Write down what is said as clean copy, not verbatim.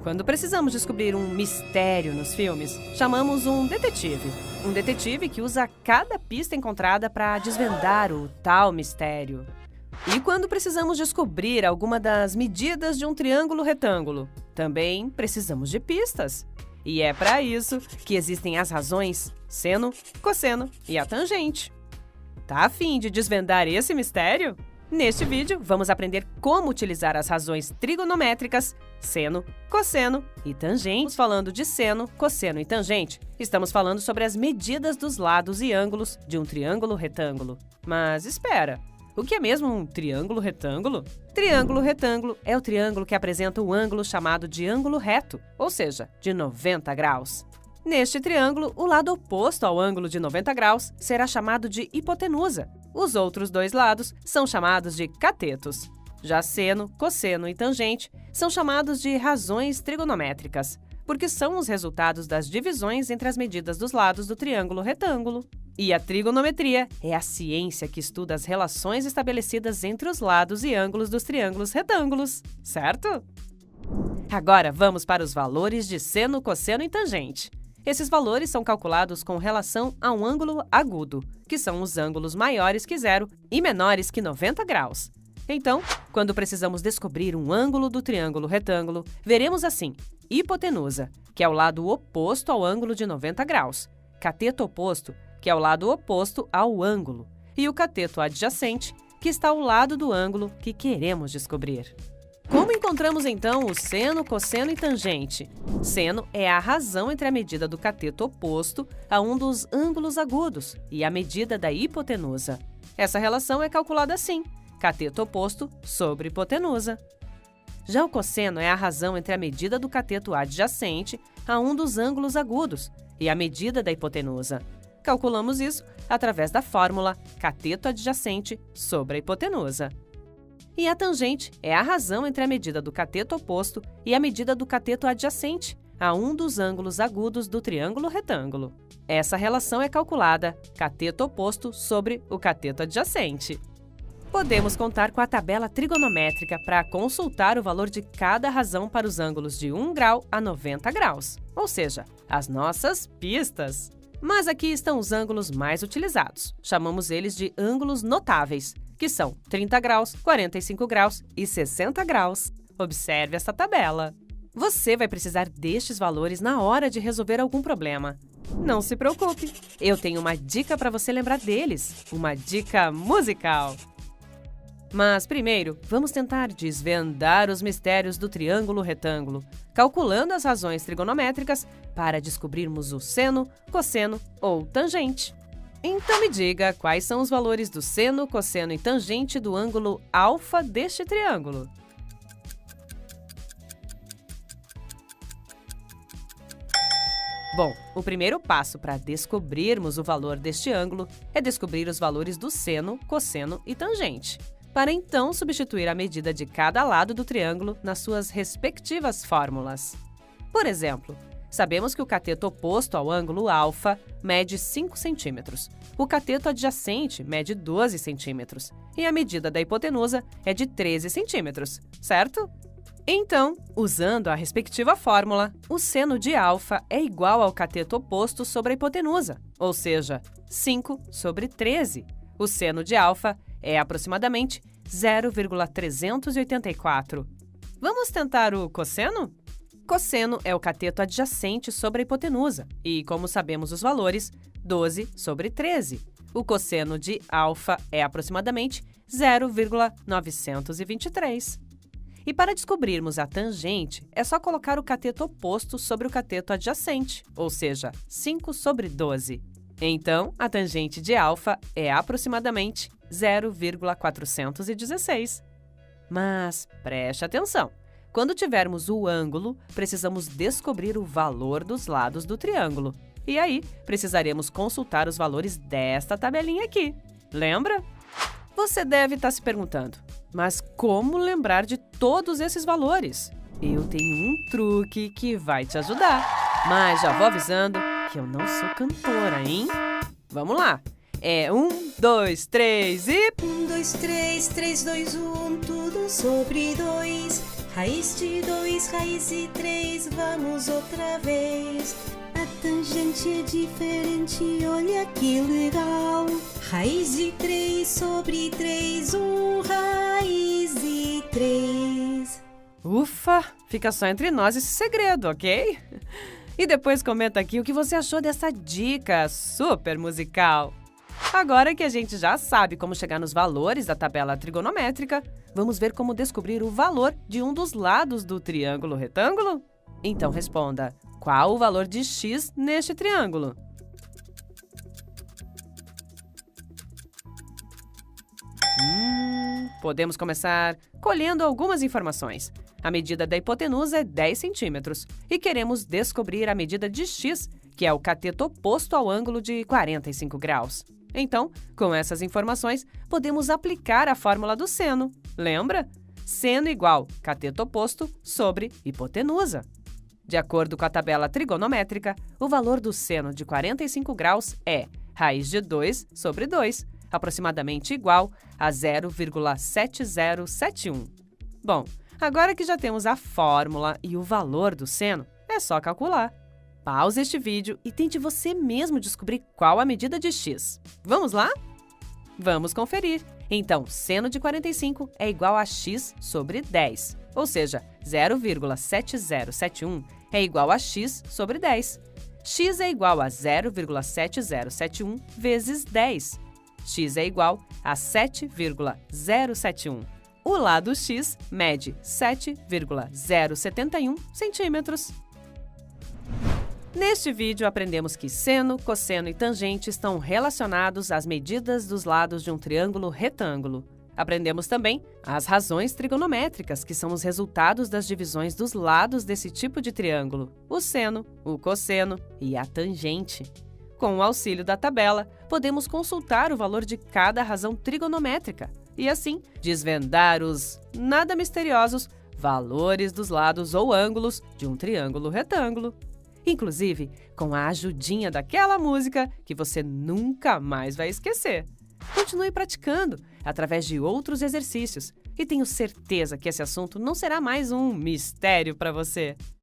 Quando precisamos descobrir um mistério nos filmes, chamamos um detetive. Um detetive que usa cada pista encontrada para desvendar o tal mistério. E quando precisamos descobrir alguma das medidas de um triângulo retângulo, também precisamos de pistas. E é para isso que existem as razões seno, cosseno e a tangente. Tá a fim de desvendar esse mistério? Neste vídeo, vamos aprender como utilizar as razões trigonométricas seno, cosseno e tangente. Falando de seno, cosseno e tangente, estamos falando sobre as medidas dos lados e ângulos de um triângulo retângulo. Mas espera, o que é mesmo um triângulo retângulo? Triângulo retângulo é o triângulo que apresenta um ângulo chamado de ângulo reto, ou seja, de 90 graus. Neste triângulo, o lado oposto ao ângulo de 90 graus será chamado de hipotenusa. Os outros dois lados são chamados de catetos. Já seno, cosseno e tangente são chamados de razões trigonométricas, porque são os resultados das divisões entre as medidas dos lados do triângulo retângulo. E a trigonometria é a ciência que estuda as relações estabelecidas entre os lados e ângulos dos triângulos retângulos, certo? Agora vamos para os valores de seno, cosseno e tangente. Esses valores são calculados com relação a um ângulo agudo, que são os ângulos maiores que zero e menores que 90 graus. Então, quando precisamos descobrir um ângulo do triângulo retângulo, veremos assim: hipotenusa, que é o lado oposto ao ângulo de 90 graus, cateto oposto, que é o lado oposto ao ângulo, e o cateto adjacente, que está ao lado do ângulo que queremos descobrir. Como encontramos, então, o seno, cosseno e tangente? Seno é a razão entre a medida do cateto oposto a um dos ângulos agudos e a medida da hipotenusa. Essa relação é calculada assim: cateto oposto sobre hipotenusa. Já o cosseno é a razão entre a medida do cateto adjacente a um dos ângulos agudos e a medida da hipotenusa. Calculamos isso através da fórmula cateto adjacente sobre a hipotenusa. E a tangente é a razão entre a medida do cateto oposto e a medida do cateto adjacente a um dos ângulos agudos do triângulo retângulo. Essa relação é calculada cateto oposto sobre o cateto adjacente. Podemos contar com a tabela trigonométrica para consultar o valor de cada razão para os ângulos de 1 grau a 90 graus, ou seja, as nossas pistas. Mas aqui estão os ângulos mais utilizados. Chamamos eles de ângulos notáveis, que são 30 graus, 45 graus e 60 graus. Observe essa tabela. Você vai precisar destes valores na hora de resolver algum problema. Não se preocupe, eu tenho uma dica para você lembrar deles, uma dica musical. Mas primeiro, vamos tentar desvendar os mistérios do triângulo retângulo, calculando as razões trigonométricas para descobrirmos o seno, cosseno ou tangente. Então me diga quais são os valores do seno, cosseno e tangente do ângulo alfa deste triângulo. Bom, o primeiro passo para descobrirmos o valor deste ângulo é descobrir os valores do seno, cosseno e tangente, para então substituir a medida de cada lado do triângulo nas suas respectivas fórmulas. Por exemplo, sabemos que o cateto oposto ao ângulo alfa mede 5 centímetros, o cateto adjacente mede 12 centímetros e a medida da hipotenusa é de 13 centímetros, certo? Então, usando a respectiva fórmula, o seno de alfa é igual ao cateto oposto sobre a hipotenusa, ou seja, 5 sobre 13. O seno de alfa é aproximadamente 0,384. Vamos tentar o cosseno? Cosseno é o cateto adjacente sobre a hipotenusa e, como sabemos os valores, 12 sobre 13. O cosseno de alfa é aproximadamente 0,923. E para descobrirmos a tangente, é só colocar o cateto oposto sobre o cateto adjacente, ou seja, 5 sobre 12. Então, a tangente de alfa é aproximadamente 0,416. Mas preste atenção! Quando tivermos o ângulo, precisamos descobrir o valor dos lados do triângulo. E aí, precisaremos consultar os valores desta tabelinha aqui. Lembra? Você deve estar se perguntando, mas como lembrar de todos esses valores? Eu tenho um truque que vai te ajudar. Mas já vou avisando que eu não sou cantora, hein? Vamos lá! É 1, 2, 3 e... 1, 2, 3, 3, 2, 1, tudo sobre 2. Raiz de 2, raiz de 3, vamos outra vez. A tangente é diferente, olha que legal. Raiz de 3 sobre 3, raiz de 3. Ufa, fica só entre nós esse segredo, ok? E depois comenta aqui o que você achou dessa dica super musical. Agora que a gente já sabe como chegar nos valores da tabela trigonométrica, vamos ver como descobrir o valor de um dos lados do triângulo retângulo? Então responda, qual o valor de x neste triângulo? Podemos começar colhendo algumas informações. A medida da hipotenusa é 10 centímetros e queremos descobrir a medida de x, que é o cateto oposto ao ângulo de 45 graus. Então, com essas informações, podemos aplicar a fórmula do seno. Lembra? Seno igual cateto oposto sobre hipotenusa. De acordo com a tabela trigonométrica, o valor do seno de 45 graus é raiz de 2 sobre 2, aproximadamente igual a 0,7071. Bom, agora que já temos a fórmula e o valor do seno, é só calcular. Pause este vídeo e tente você mesmo descobrir qual a medida de x. Vamos lá? Vamos conferir. Então, seno de 45 é igual a x sobre 10, ou seja, 0,7071 é igual a x sobre 10. X é igual a 0,7071 vezes 10. X é igual a 7,071. O lado x mede 7,071 centímetros. Neste vídeo, aprendemos que seno, cosseno e tangente estão relacionados às medidas dos lados de um triângulo retângulo. Aprendemos também as razões trigonométricas, que são os resultados das divisões dos lados desse tipo de triângulo, o seno, o cosseno e a tangente. Com o auxílio da tabela, podemos consultar o valor de cada razão trigonométrica e, assim, desvendar os nada misteriosos valores dos lados ou ângulos de um triângulo retângulo. Inclusive, com a ajudinha daquela música que você nunca mais vai esquecer. Continue praticando através de outros exercícios e tenho certeza que esse assunto não será mais um mistério para você.